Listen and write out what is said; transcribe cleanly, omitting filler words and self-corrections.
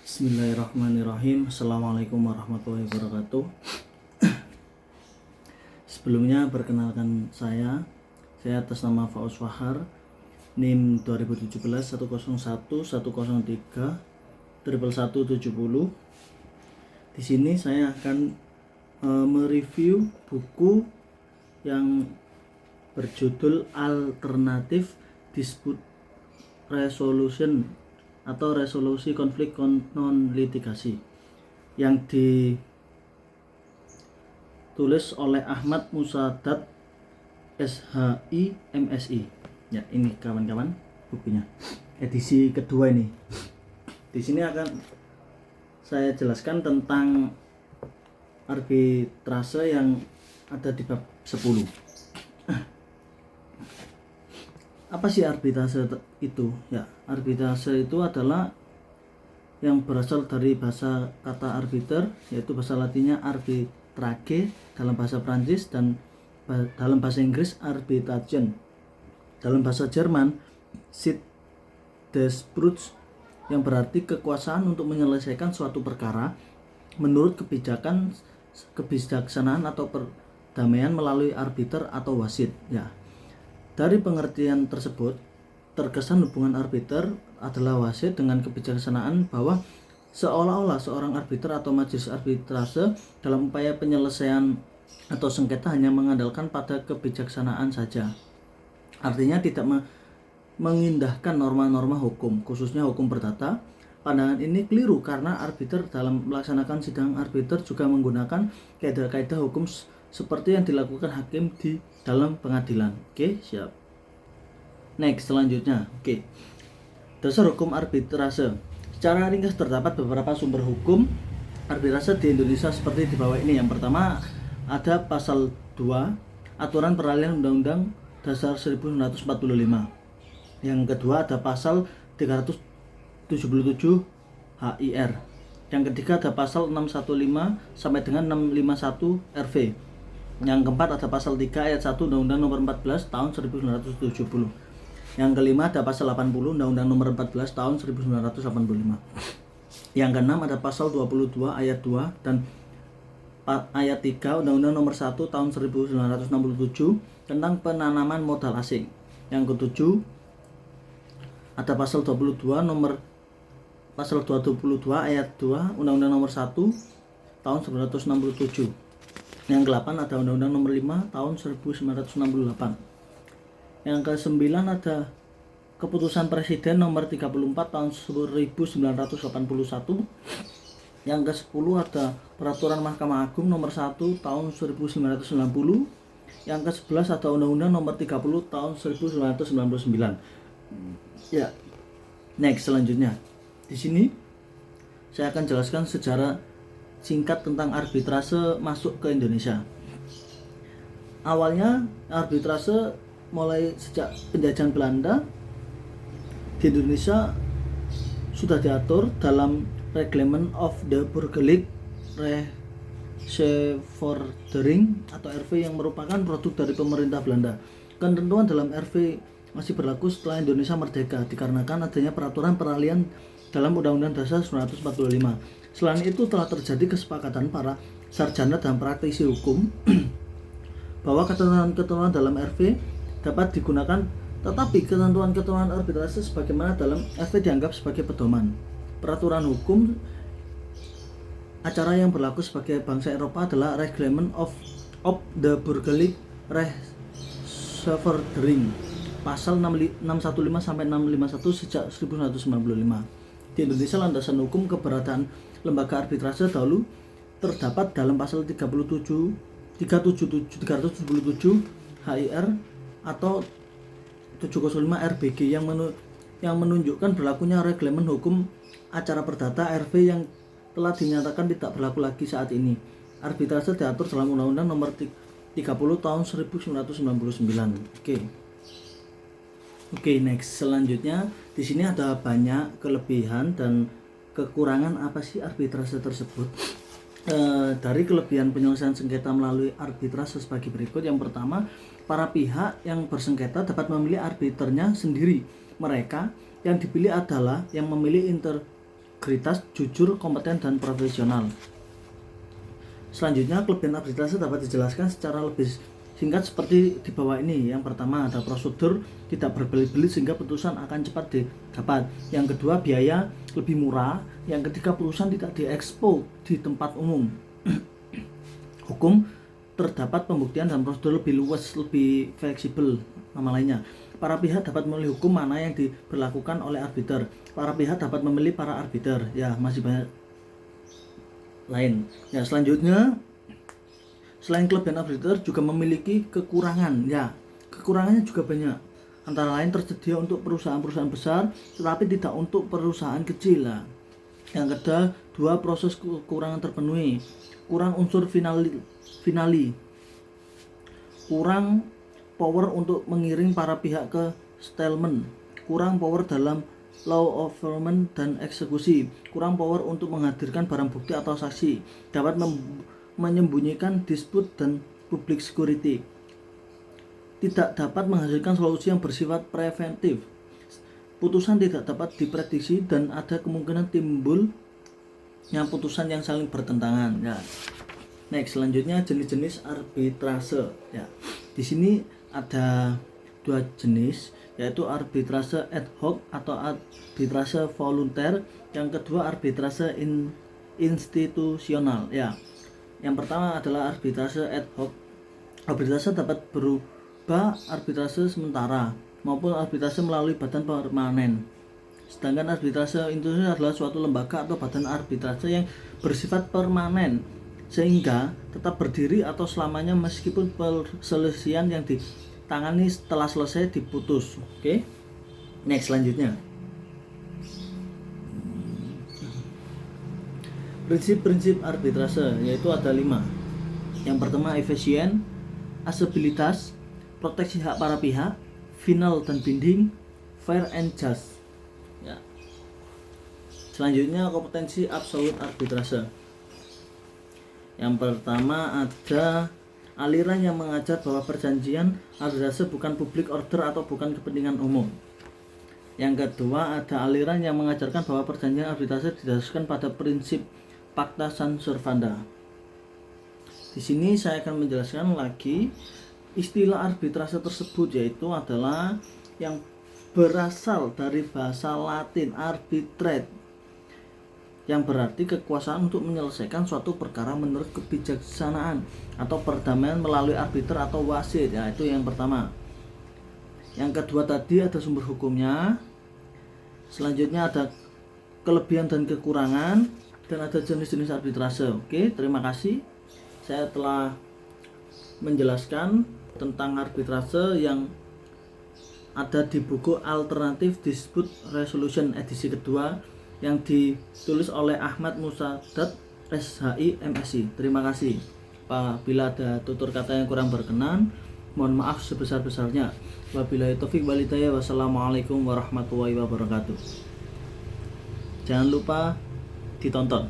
Bismillahirrahmanirrahim. Assalamualaikum warahmatullahi wabarakatuh. Sebelumnya perkenalkan saya atas nama Fauz Fahar, NIM 2017 101 103 11170. Di sini saya akan mereview buku yang berjudul Alternative Dispute Resolution atau resolusi konflik non litigasi yang ditulis oleh Ahmad Musadat SHI MSI. Ya, ini kawan-kawan bukunya. Edisi kedua ini. Di sini akan saya jelaskan tentang arbitrase yang ada di bab 10. Apa sih arbitrase itu? Ya, arbitrase itu adalah yang berasal dari bahasa kata arbiter, yaitu bahasa latinnya arbitrage dalam bahasa Prancis, dan dalam bahasa Inggris arbitration. Dalam bahasa Jerman Sitgesbrüch, yang berarti kekuasaan untuk menyelesaikan suatu perkara menurut kebijaksanaan atau perdamaian melalui arbiter atau wasit. Ya. Dari pengertian tersebut, terkesan hubungan arbiter adalah wasit dengan kebijaksanaan, bahwa seolah-olah seorang arbiter atau majelis arbitrase dalam upaya penyelesaian atau sengketa hanya mengandalkan pada kebijaksanaan saja. Artinya tidak mengindahkan norma-norma hukum, khususnya hukum perdata. Pandangan ini keliru karena arbiter dalam melaksanakan sidang arbiter juga menggunakan kaidah-kaidah hukum seperti yang dilakukan hakim di dalam pengadilan. Oke, siap. Next, selanjutnya. Oke. Dasar hukum arbitrase. Secara ringkas terdapat beberapa sumber hukum arbitrase di Indonesia seperti di bawah ini. Yang pertama ada pasal 2 Aturan Peralihan Undang-Undang Dasar 1945. Yang kedua ada pasal 377 HIR. Yang ketiga ada pasal 615 sampai dengan 651 RV. Yang keempat ada pasal 3 ayat 1 Undang-Undang Nomor 14 Tahun 1970. Yang kelima ada pasal 80 Undang-Undang Nomor 14 Tahun 1985. Yang keenam ada pasal 22 ayat 2 dan ayat 3 Undang-Undang Nomor 1 Tahun 1967 tentang penanaman modal asing. Yang ketujuh ada pasal 22 ayat 2 Undang-Undang Nomor 1 Tahun 1967. Yang ke-8 ada Undang-Undang Nomor 5 Tahun 1998. Yang ke-9 ada Keputusan Presiden Nomor 34 Tahun 1981. Yang ke-10 ada Peraturan Mahkamah Agung Nomor 1 Tahun 1990. Yang ke-11 ada Undang-Undang Nomor 30 Tahun 1999. Ya. Next, selanjutnya. Di sini saya akan jelaskan sejarah singkat tentang arbitrase masuk ke Indonesia. Awalnya arbitrase mulai sejak penjajahan Belanda di Indonesia sudah diatur dalam Reglement of the Burgerlijk Rechtsverordening atau RV yang merupakan produk dari pemerintah Belanda. Ketentuan dalam RV masih berlaku setelah Indonesia merdeka dikarenakan adanya peraturan peralihan dalam Undang-Undang Dasar 1945. Selain itu telah terjadi kesepakatan para sarjana dan praktisi hukum bahwa ketentuan-ketentuan dalam RV dapat digunakan, tetapi ketentuan-ketentuan arbitrase sebagaimana dalam RV dianggap sebagai pedoman. Peraturan hukum acara yang berlaku sebagai bangsa Eropa adalah Reglement of the Burgerlijk Rechtsverordening pasal 615 sampai 651 sejak 1995. Di Indonesia landasan hukum keberadaan lembaga arbitrase dahulu terdapat dalam pasal 377 HIR atau 705 RBG yang menunjukkan berlakunya reglemen hukum acara perdata RV yang telah dinyatakan tidak berlaku lagi saat ini. Arbitrase diatur dalam Undang-Undang Nomor 30 Tahun 1999. Oke, next. Selanjutnya di sini ada banyak kelebihan dan kekurangan apa sih arbitrase tersebut. Dari kelebihan penyelesaian sengketa melalui arbitrase sebagai berikut. Yang pertama, para pihak yang bersengketa dapat memilih arbiternya sendiri. Mereka yang dipilih adalah yang memilih integritas, jujur, kompeten, dan profesional. Selanjutnya, kelebihan arbitrase dapat dijelaskan secara lebih singkat seperti di bawah ini. Yang pertama, ada prosedur tidak berbelit-belit sehingga putusan akan cepat didapat. Yang kedua, biaya lebih murah. Yang ketiga, putusan tidak diekspos di tempat umum. Hukum terdapat pembuktian dan prosedur lebih luas, lebih fleksibel, nama lainnya. Para pihak dapat memilih hukum mana yang diberlakukan oleh arbiter. Para pihak dapat memilih para arbiter. Ya, masih banyak lain. Ya, selanjutnya, selain kelebihan arbiter juga memiliki kekurangan. Ya, kekurangannya juga banyak. Antara lain tersedia untuk perusahaan-perusahaan besar, tetapi tidak untuk perusahaan kecil. Lah. Yang kedua, proses kekurangan terpenuhi. Kurang unsur finali. Kurang power untuk mengiring para pihak ke settlement. Kurang power dalam law enforcement dan eksekusi. Kurang power untuk menghadirkan barang bukti atau saksi. Dapat menyembunyikan dispute dan public security. Tidak dapat menghasilkan solusi yang bersifat preventif. Putusan tidak dapat diprediksi dan ada kemungkinan timbulnya putusan yang saling bertentangan. Ya. Next, selanjutnya jenis-jenis arbitrase. Ya. Di sini ada 2 jenis, yaitu arbitrase ad hoc atau arbitrase volunter. Yang kedua, arbitrase institusional. Ya. Yang pertama adalah arbitrase ad hoc. Arbitrase dapat berubah arbitrase sementara maupun arbitrase melalui badan permanen. Sedangkan arbitrase institusional adalah suatu lembaga atau badan arbitrase yang bersifat permanen sehingga tetap berdiri atau selamanya meskipun perselisihan yang ditangani setelah selesai diputus. Oke. Next, selanjutnya. Prinsip-prinsip arbitrase yaitu ada 5. Yang pertama, efisien, asabilitas, proteksi hak para pihak, final dan binding, fair and just. Ya. Selanjutnya, kompetensi absolut arbitrase. Yang pertama ada aliran yang mengajar bahwa perjanjian arbitrase bukan public order atau bukan kepentingan umum. Yang kedua ada aliran yang mengajarkan bahwa perjanjian arbitrase didasarkan pada prinsip pacta sunt servanda. Di sini saya akan menjelaskan lagi istilah arbitrase tersebut, yaitu adalah yang berasal dari bahasa Latin arbitrate, yang berarti kekuasaan untuk menyelesaikan suatu perkara menurut kebijaksanaan atau perdamaian melalui arbiter atau wasit. Ya, itu yang pertama. Yang kedua tadi ada sumber hukumnya. Selanjutnya ada kelebihan dan kekurangan, dan ada jenis-jenis arbitrase. Oke, terima kasih. Saya telah menjelaskan tentang arbitrase yang ada di buku Alternative Dispute Resolution edisi kedua yang ditulis oleh Ahmad Musadat, SHI, MSI. Terima kasih. Apabila ada tutur kata yang kurang berkenan, mohon maaf sebesar-besarnya. Wabillahi taufik wal hidayah. Wassalamualaikum warahmatullahi wabarakatuh. Jangan lupa ditonton.